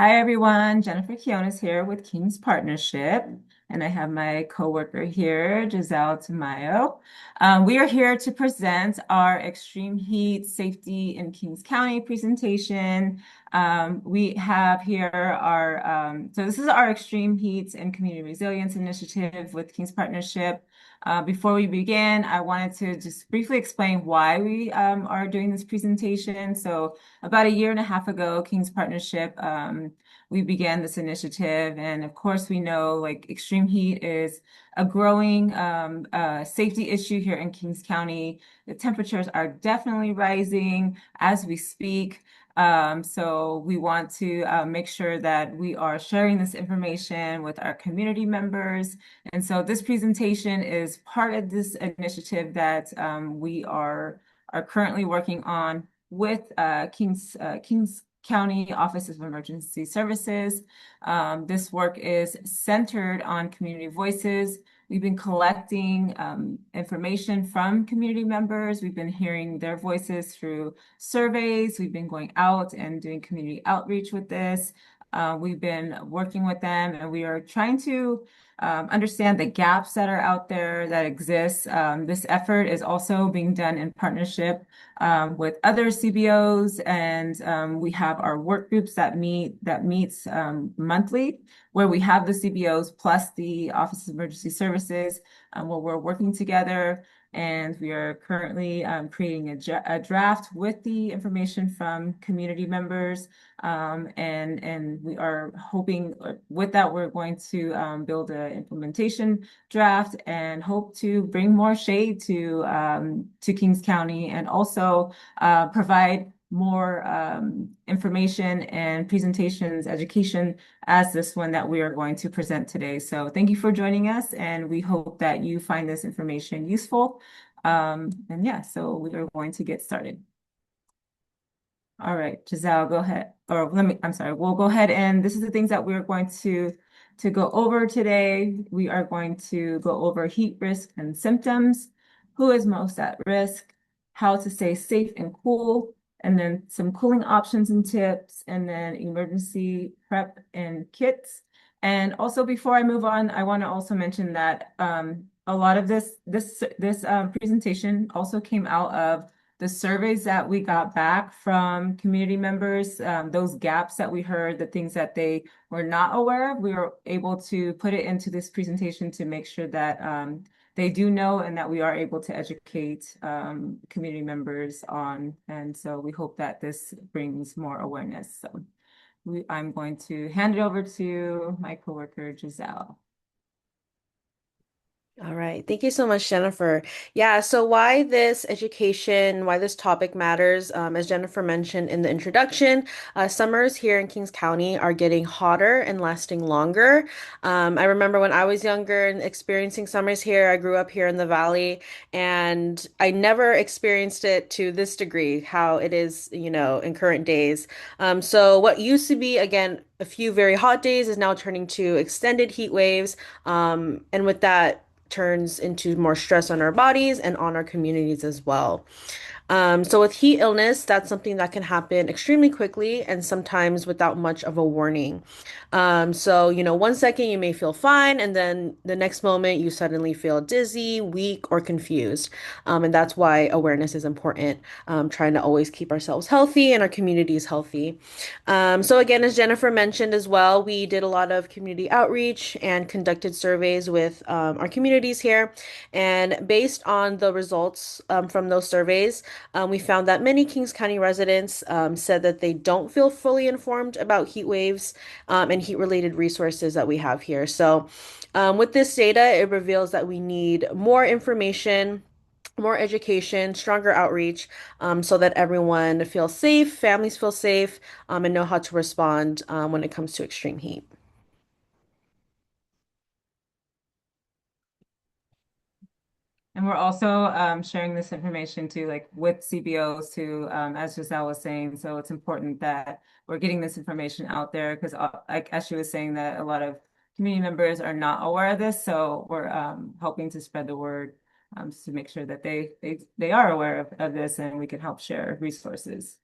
Hi everyone, Jennifer Kionis here with King's Partnership, and I have my coworker here, Giselle Tamayo. We are here to present our Extreme Heat Safety in Kings County presentation. We have here so this is our Extreme Heat and Community Resilience Initiative with King's Partnership. Before we begin, I wanted to just briefly explain why we are doing this presentation. So about a year and a half ago, King's Partnership, we began this initiative. And of course, we know like extreme heat is a growing safety issue here in Kings County. The temperatures are definitely rising as we speak. So we want to make sure that we are sharing this information with our community members. And so this presentation is part of this initiative that we are currently working on with Kings County Office of Emergency Services. This work is centered on community voices. We've been collecting information from community members. We've been hearing their voices through surveys. We've been going out and doing community outreach with this. We've been working with them, and we are trying to understand the gaps that are out there that exist. This effort is also being done in partnership with other CBOs, and we have our work groups that meets monthly, where we have the CBOs plus the Office of Emergency Services, where we're working together. And we are currently creating a draft with the information from community members. And we are hoping with that, we're going to build an implementation draft and hope to bring more shade to Kings County and also provide more information and presentations, education as this one that we are going to present today. So thank you for joining us, and we hope that you find this information useful. And yeah, so we are going to get started. All right, Giselle, go ahead. I'm sorry, we'll go ahead and this is the things that we're going to go over today. We are going to go over heat risk and symptoms, who is most at risk, how to stay safe and cool, and then some cooling options and tips, and then emergency prep and kits. And also before I move on, I want to also mention that a lot of this presentation also came out of the surveys that we got back from community members, those gaps that we heard, the things that they were not aware of, we were able to put it into this presentation to make sure that they do know and that we are able to educate community members on. And so we hope that this brings more awareness. So I'm going to hand it over to my coworker, Giselle. All right. Thank you so much, Jennifer. Yeah, so why this education, why this topic matters, as Jennifer mentioned in the introduction, summers here in Kings County are getting hotter and lasting longer. I remember when I was younger and experiencing summers here, I grew up here in the valley, and I never experienced it to this degree, how it is, in current days. So what used to be, again, a few very hot days is now turning to extended heat waves. And with that, turns into more stress on our bodies and on our communities as well. So with heat illness, that's something that can happen extremely quickly and sometimes without much of a warning. So, 1 second you may feel fine, and then the next moment you suddenly feel dizzy, weak, or confused. And that's why awareness is important, trying to always keep ourselves healthy and our communities healthy. So again, as Jennifer mentioned as well, we did a lot of community outreach and conducted surveys with our communities here. And based on the results from those surveys, we found that many Kings County residents said that they don't feel fully informed about heat waves and heat-related resources that we have here. So, with this data, it reveals that we need more information, more education, stronger outreach, so that everyone feels safe, families feel safe, and know how to respond when it comes to extreme heat. And we're also sharing this information to like with CBOs to, as Giselle was saying. So it's important that we're getting this information out there because, like as she was saying, that a lot of community members are not aware of this. So we're helping to spread the word to make sure that they are aware of this and we can help share resources.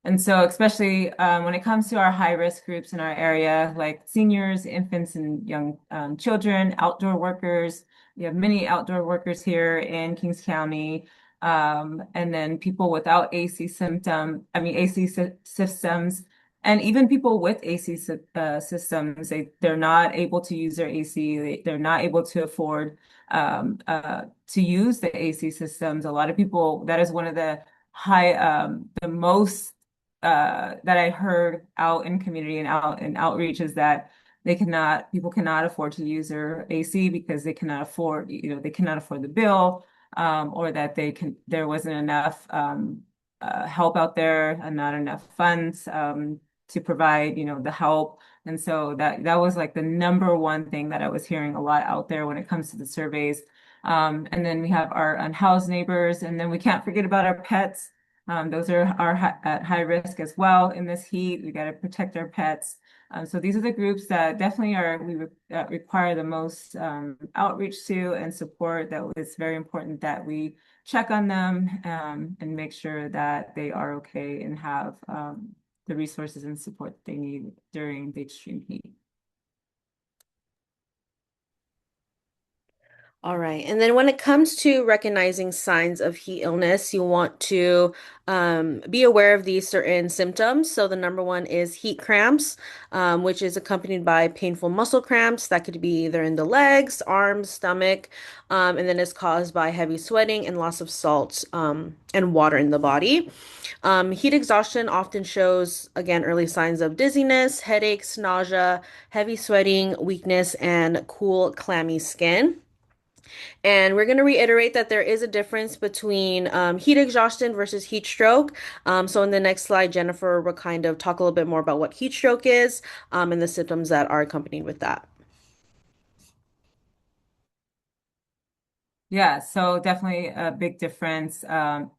And so, especially when it comes to our high risk groups in our area, like seniors, infants, and young children, outdoor workers, we have many outdoor workers here in Kings County. And then people without AC systems, and even people with systems, they're not able to use their AC. They're not able to afford to use the AC systems. A lot of people, that is one of the the most that I heard out in community and out in outreach is that people cannot afford to use their AC because they cannot afford, they cannot afford the bill, or that there wasn't enough help out there and not enough funds to provide, the help. And so that was like the number one thing that I was hearing a lot out there when it comes to the surveys. And then we have our unhoused neighbors, and then we can't forget about our pets. Those are at high risk as well in this heat. We got to protect our pets. So these are the groups that definitely require the most outreach to and support. That it's very important that we check on them and make sure that they are okay and have the resources and support that they need during the extreme heat. All right. And then when it comes to recognizing signs of heat illness, you want to be aware of these certain symptoms. So the number one is heat cramps, which is accompanied by painful muscle cramps that could be either in the legs, arms, stomach, and then is caused by heavy sweating and loss of salt and water in the body. Heat exhaustion often shows, again, early signs of dizziness, headaches, nausea, heavy sweating, weakness, and cool, clammy skin. And we're going to reiterate that there is a difference between heat exhaustion versus heat stroke. So in the next slide, Jennifer will kind of talk a little bit more about what heat stroke is and the symptoms that are accompanied with that. Yeah, so definitely a big difference.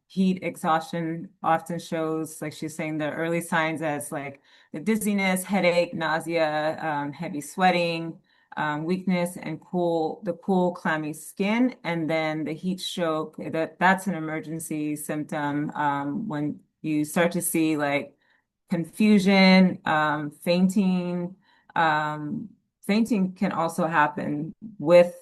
Heat exhaustion often shows, like she's saying, the early signs as like the dizziness, headache, nausea, heavy sweating, weakness, and the cool, clammy skin. And then the heat stroke, that's an emergency symptom when you start to see like confusion, fainting. Um, Fainting can also happen with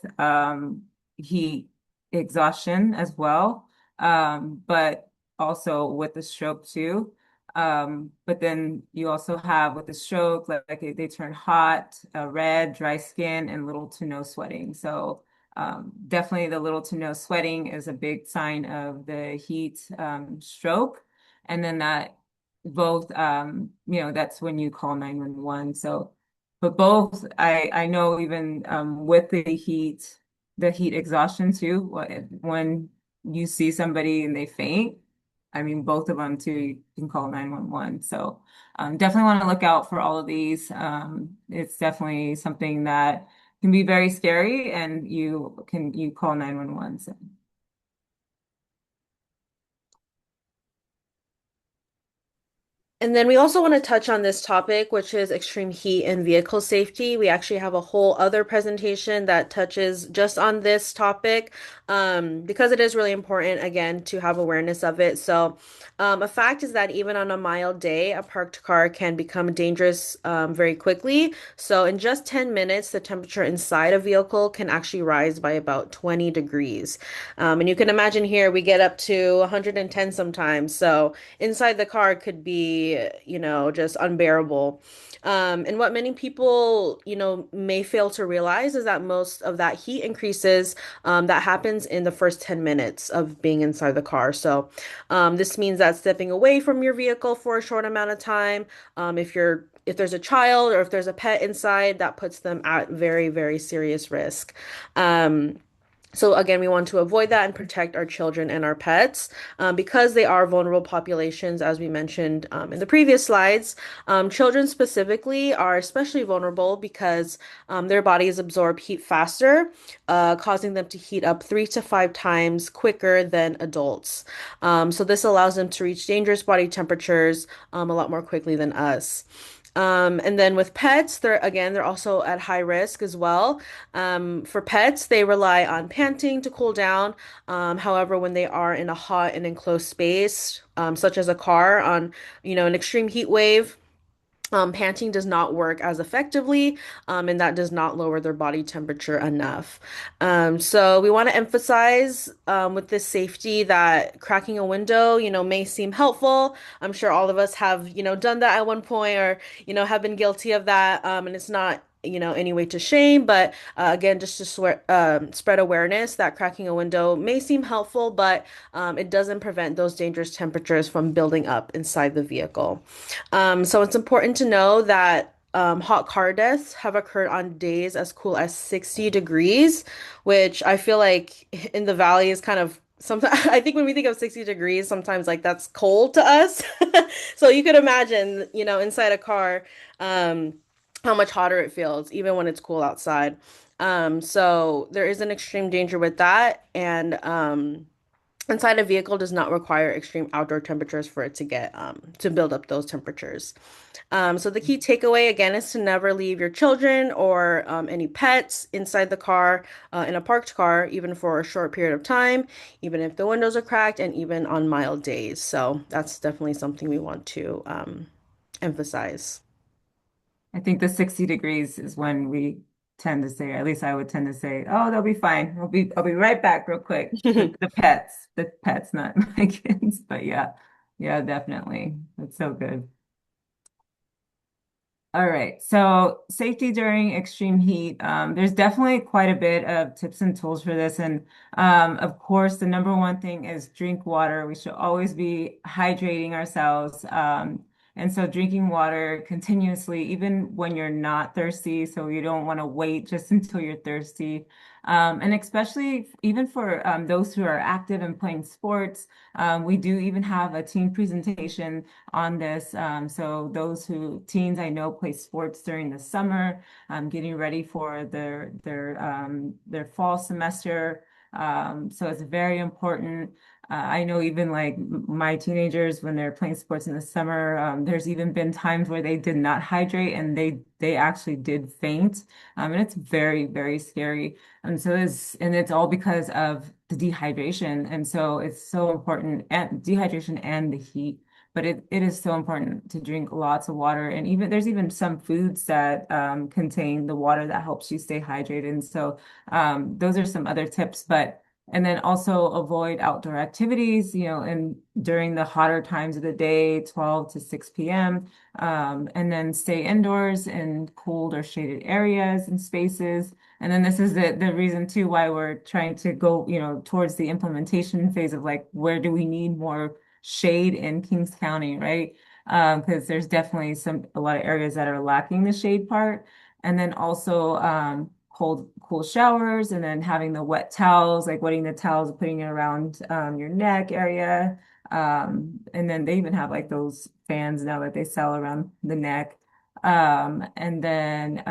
heat exhaustion as well, but also with the stroke too. But then you also have with the stroke, like they turn hot, red, dry skin, and little to no sweating. So definitely the little to no sweating is a big sign of the heat stroke. And then that's when you call 911. So, but both, I know even with the heat exhaustion too. When you see somebody and they faint, I mean, both of them too, you can call 911. So definitely want to look out for all of these. It's definitely something that can be very scary, and you call 911. So. And then we also want to touch on this topic, which is extreme heat and vehicle safety. We actually have a whole other presentation that touches just on this topic, because it is really important, again, to have awareness of it. So, a fact is that even on a mild day, a parked car can become dangerous very quickly. So, in just 10 minutes, the temperature inside a vehicle can actually rise by about 20 degrees. And you can imagine here we get up to 110 sometimes. So, inside the car could be, just unbearable. And what many people, may fail to realize is that most of that heat increases that happens in the first 10 minutes of being inside the car. So this means that stepping away from your vehicle for a short amount of time, if there's a child or if there's a pet inside, that puts them at very, very serious risk. So again, we want to avoid that and protect our children and our pets because they are vulnerable populations, as we mentioned in the previous slides. Children specifically are especially vulnerable because their bodies absorb heat faster, causing them to heat up 3 to 5 times quicker than adults. So this allows them to reach dangerous body temperatures a lot more quickly than us. And then with pets, they're also at high risk as well. For pets, they rely on panting to cool down. However, when they are in a hot and enclosed space, such as a car on, an extreme heat wave, panting does not work as effectively, and that does not lower their body temperature enough. So we want to emphasize with this safety that cracking a window, may seem helpful. I'm sure all of us have, done that at one point or, have been guilty of that. And it's not, any way to shame, but again, just to spread awareness that cracking a window may seem helpful, but it doesn't prevent those dangerous temperatures from building up inside the vehicle. So it's important to know that hot car deaths have occurred on days as cool as 60 degrees, which I feel like in the valley is kind of sometimes I think when we think of 60 degrees, sometimes like that's cold to us. So you could imagine, inside a car, um, how much hotter it feels, even when it's cool outside. So there is an extreme danger with that, and inside a vehicle does not require extreme outdoor temperatures for it to get to build up those temperatures. So the key takeaway again is to never leave your children or any pets inside the car, in a parked car, even for a short period of time, even if the windows are cracked, and even on mild days. So that's definitely something we want to emphasize. I think the 60 degrees is when we tend to say, or at least I would tend to say, oh, they'll be fine. I'll be right back real quick. The pets, not my kids. But yeah, yeah, definitely. That's so good. All right. So safety during extreme heat. There's definitely quite a bit of tips and tools for this. And of course, the number one thing is drink water. We should always be hydrating ourselves. And so drinking water continuously, even when you're not thirsty. So you don't want to wait just until you're thirsty. And especially even for those who are active and playing sports, we do even have a team presentation on this. So those teens I know play sports during the summer, getting ready for their fall semester. So it's very important. I know even like my teenagers when they're playing sports in the summer, there's even been times where they did not hydrate and they actually did faint. And it's very, very scary. And it's all because of the dehydration. And so it's so important and dehydration and the heat. But it is so important to drink lots of water. And even there's even some foods that contain the water that helps you stay hydrated. And so those are some other tips. And then also avoid outdoor activities, and during the hotter times of the day, 12 to 6 p.m. And then stay indoors in cooled or shaded areas and spaces. And then this is the reason too why we're trying to go, towards the implementation phase of like, where do we need more shade in Kings County, right? Because there's definitely a lot of areas that are lacking the shade part. And then also cool showers, and then having the wet towels, like wetting the towels, putting it around your neck area. And then they even have like those fans now that they sell around the neck. And then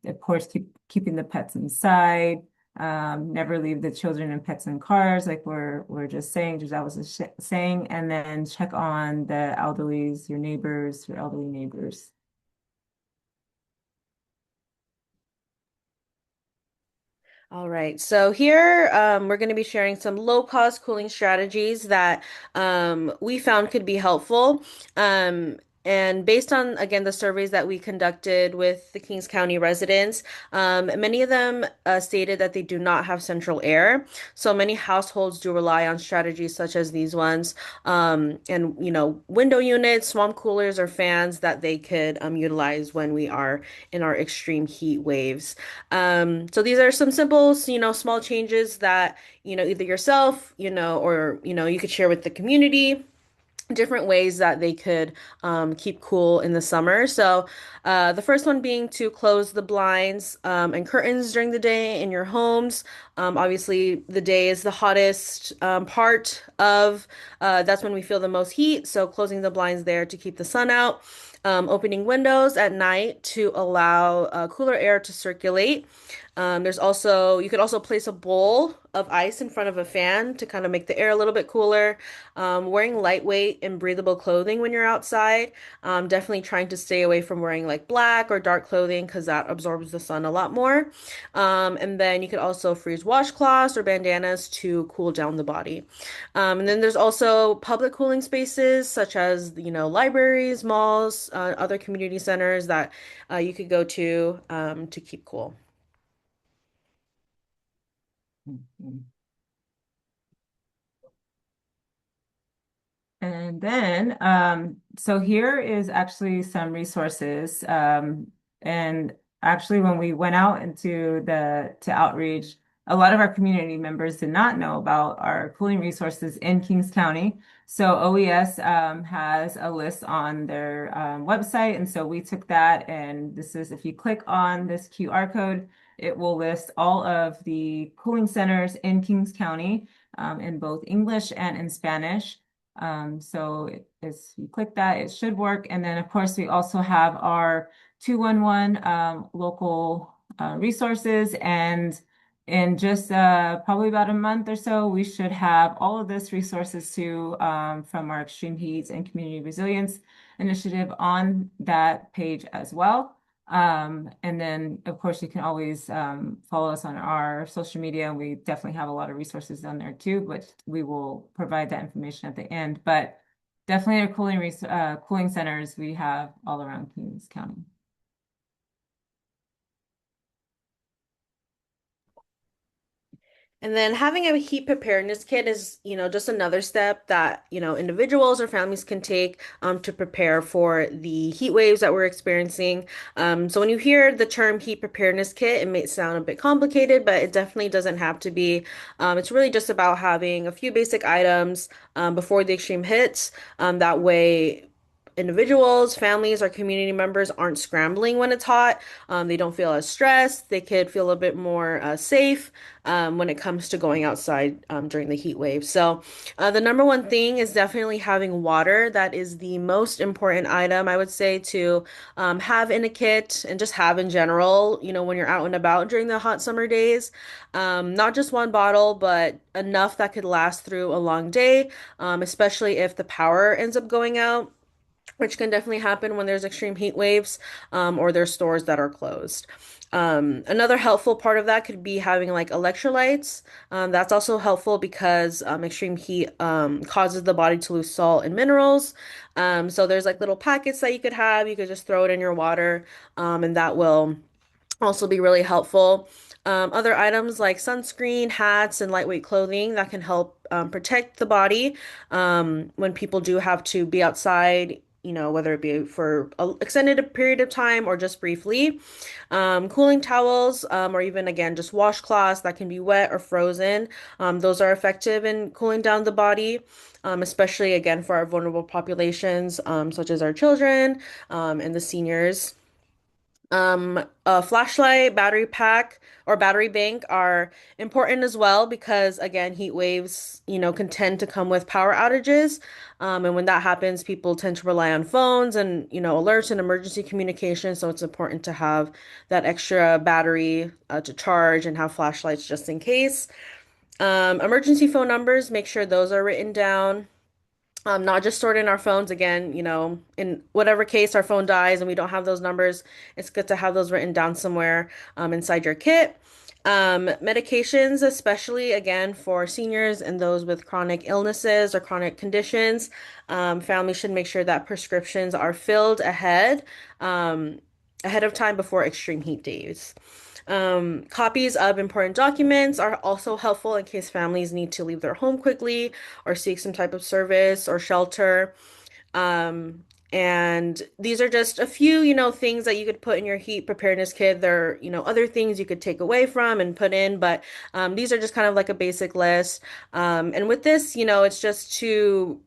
of course keeping the pets inside. Never leave the children and pets in cars, like we're just saying, Giselle was just saying, and then check on the elderlies, your neighbors, your elderly neighbors. All right, so here we're going to be sharing some low-cost cooling strategies that we found could be helpful. And based on, again, the surveys that we conducted with the Kings County residents, many of them stated that they do not have central air. So many households do rely on strategies such as these ones, and, window units, swamp coolers, or fans that they could utilize when we are in our extreme heat waves. So these are some simple, small changes that, either yourself, or, you could share with the community, different ways that they could keep cool in the summer. So the first one being to close the blinds and curtains during the day in your homes. Obviously, the day is the hottest part of that's when we feel the most heat. So closing the blinds there to keep the sun out. Opening windows at night to allow cooler air to circulate. You could also place a bowl of ice in front of a fan to kind of make the air a little bit cooler. Wearing lightweight and breathable clothing when you're outside. Definitely trying to stay away from wearing like black or dark clothing because that absorbs the sun a lot more. And then you could also freeze washcloths or bandanas to cool down the body. And then there's also public cooling spaces such as, libraries, malls, other community centers that you could go to keep cool. Mhm. And then, so here is actually some resources. And actually, when we went out into to outreach, a lot of our community members did not know about our cooling resources in Kings County. So OES has a list on their website, and so we took that. And this is if you click on this QR code, it will list all of the cooling centers in Kings County in both English and in Spanish. So as you click that, it should work. And then, of course, we also have our 211 local resources. And in just probably about a month or so, we should have all of this resources from our Extreme Heat and Community Resilience Initiative on that page as well. And then, of course, you can always follow us on our social media. We definitely have a lot of resources on there too, but we will provide that information at the end. But definitely our cooling centers we have all around Kings County. And then having a heat preparedness kit is, just another step that, individuals or families can take to prepare for the heat waves that we're experiencing. So when you hear the term heat preparedness kit, it may sound a bit complicated, but it definitely doesn't have to be. It's really just about having a few basic items before the extreme hits. That way, individuals, families, or community members aren't scrambling when it's hot. They don't feel as stressed. They could feel a bit more safe when it comes to going outside during the heat wave. So, the number one thing is definitely having water. That is the most important item, I would say, to have in a kit and just have in general, when you're out and about during the hot summer days. Not just one bottle, but enough that could last through a long day, especially if the power ends up going out, which can definitely happen when there's extreme heat waves, or there's stores that are closed. Another helpful part of that could be having like electrolytes. That's also helpful because extreme heat causes the body to lose salt and minerals. So there's like little packets that you could have. You could just throw it in your water, and that will also be really helpful. Other items like sunscreen, hats, and lightweight clothing that can help protect the body when people do have to be outside, whether it be for an extended period of time or just briefly. Cooling towels, or even again, just washcloths that can be wet or frozen. Those are effective in cooling down the body. Especially again for our vulnerable populations, such as our children, and the seniors. A flashlight, battery pack, or battery bank are important as well because, again, heat waves, can tend to come with power outages. And when that happens, people tend to rely on phones and, alerts and emergency communication. So it's important to have that extra battery to charge and have flashlights just in case. Emergency phone numbers, make sure those are written down. Not just stored in our phones. Again, in whatever case our phone dies and we don't have those numbers, it's good to have those written down somewhere inside your kit. Medications, especially again for seniors and those with chronic illnesses or chronic conditions, families should make sure that prescriptions are filled ahead of time before extreme heat days. Copies of important documents are also helpful in case families need to leave their home quickly or seek some type of service or shelter. And these are just a few, things that you could put in your heat preparedness kit. There are, other things you could take away from and put in, but these are just kind of like a basic list. And with this, it's just to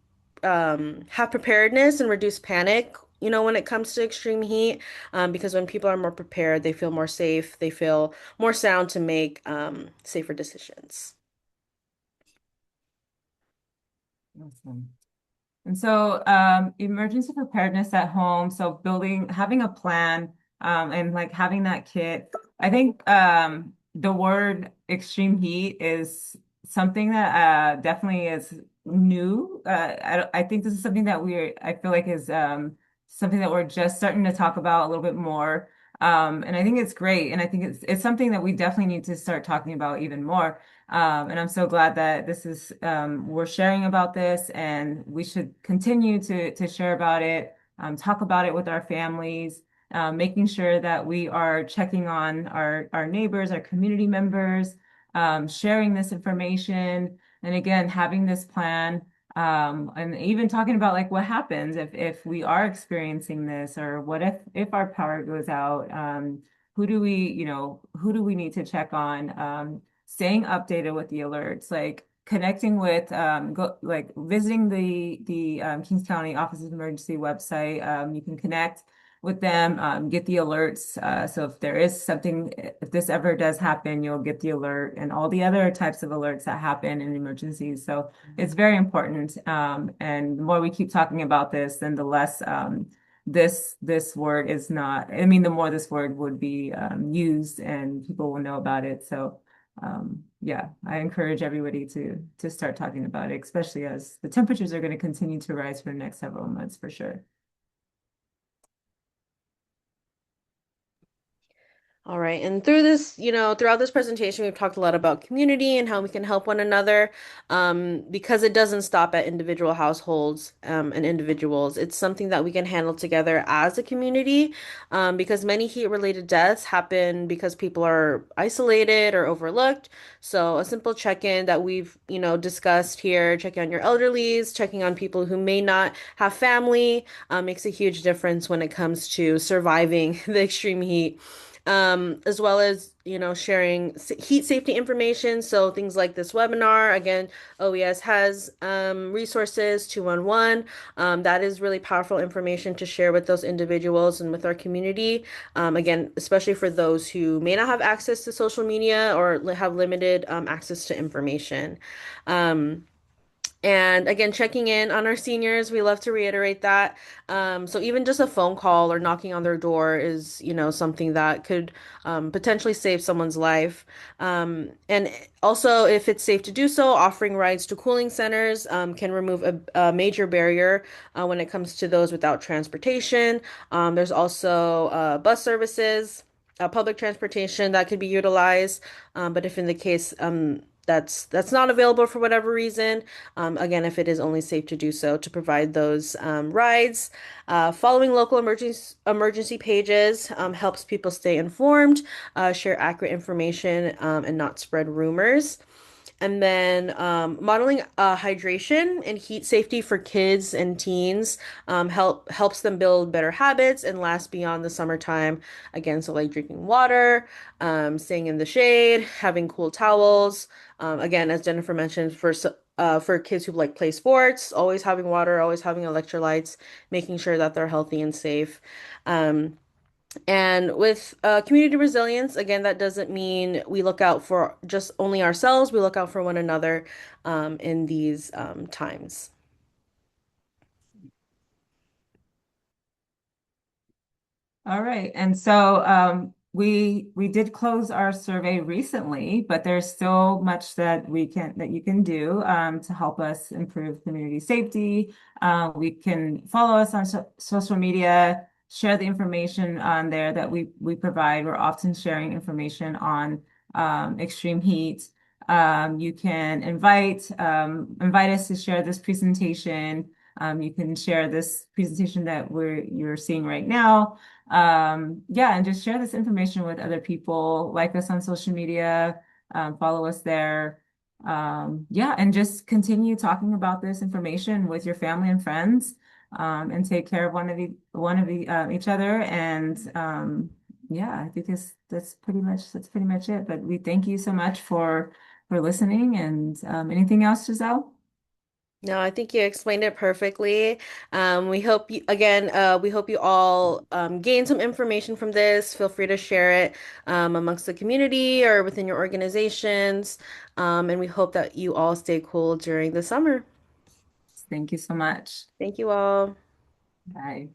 have preparedness and reduce panic, when it comes to extreme heat, because when people are more prepared, they feel more safe, they feel more sound to make safer decisions. Awesome. And so, emergency preparedness at home. So having a plan, and like having that kit. I think, the word extreme heat is something that, definitely is new. I think this is something that I feel like is, something that we're just starting to talk about a little bit more. And I think it's great. And I think it's something that we definitely need to start talking about even more. And I'm so glad that this is we're sharing about this, and we should continue to share about it, talk about it with our families, making sure that we are checking on our neighbors, our community members, sharing this information, and again, having this plan. And even talking about like what happens if we are experiencing this, or what if our power goes out, who do we, who do we need to check on? Staying updated with the alerts, like connecting with like visiting the Kings County Office of Emergency website. You can connect with them, get the alerts. So if there is something, if this ever does happen, you'll get the alert, and all the other types of alerts that happen in emergencies. So it's very important. And the more we keep talking about this, then the less this word is not, I mean, the more this word would be used and people will know about it. So yeah, I encourage everybody to start talking about it, especially as the temperatures are going to continue to rise for the next several months for sure. All right. And through this, throughout this presentation, we've talked a lot about community and how we can help one another, because it doesn't stop at individual households, and individuals. It's something that we can handle together as a community, because many heat-related deaths happen because people are isolated or overlooked. So a simple check-in that we've, discussed here, checking on your elderlies, checking on people who may not have family, makes a huge difference when it comes to surviving the extreme heat, as well as, sharing heat safety information. So things like this webinar, again, OES has resources 211. That is really powerful information to share with those individuals and with our community. Again, especially for those who may not have access to social media or have limited access to information. Um, and again, checking in on our seniors, we love to reiterate that. So even just a phone call or knocking on their door is, something that could potentially save someone's life. And also, if it's safe to do so, offering rides to cooling centers can remove a major barrier when it comes to those without transportation. There's also bus services, public transportation that could be utilized. But if in the case that's not available for whatever reason, again, if it is only safe to do so, to provide those rides. Following local emergency pages helps people stay informed, share accurate information, and not spread rumors. And then modeling hydration and heat safety for kids and teens helps them build better habits and last beyond the summertime. Again, so like drinking water, staying in the shade, having cool towels. Again, as Jennifer mentioned, for kids who like play sports, always having water, always having electrolytes, making sure that they're healthy and safe. Um, and with community resilience, again, that doesn't mean we look out for just only ourselves. We look out for one another in these times. All right. And so we did close our survey recently, but there's still much that you can do to help us improve community safety. We can follow us on social media, share the information on there that we provide. We're often sharing information on extreme heat. You can invite us to share this presentation. You can share this presentation that you're seeing right now. Yeah, and just share this information with other people, like us on social media, follow us there. Yeah, and just continue talking about this information with your family and friends, and take care of each other. And yeah, I think that's pretty much it. But we thank you so much for listening. And anything else, Giselle? No, I think you explained it perfectly. We hope you all gain some information from this. Feel free to share it amongst the community or within your organizations. And we hope that you all stay cool during the summer. Thank you so much. Thank you all. Bye.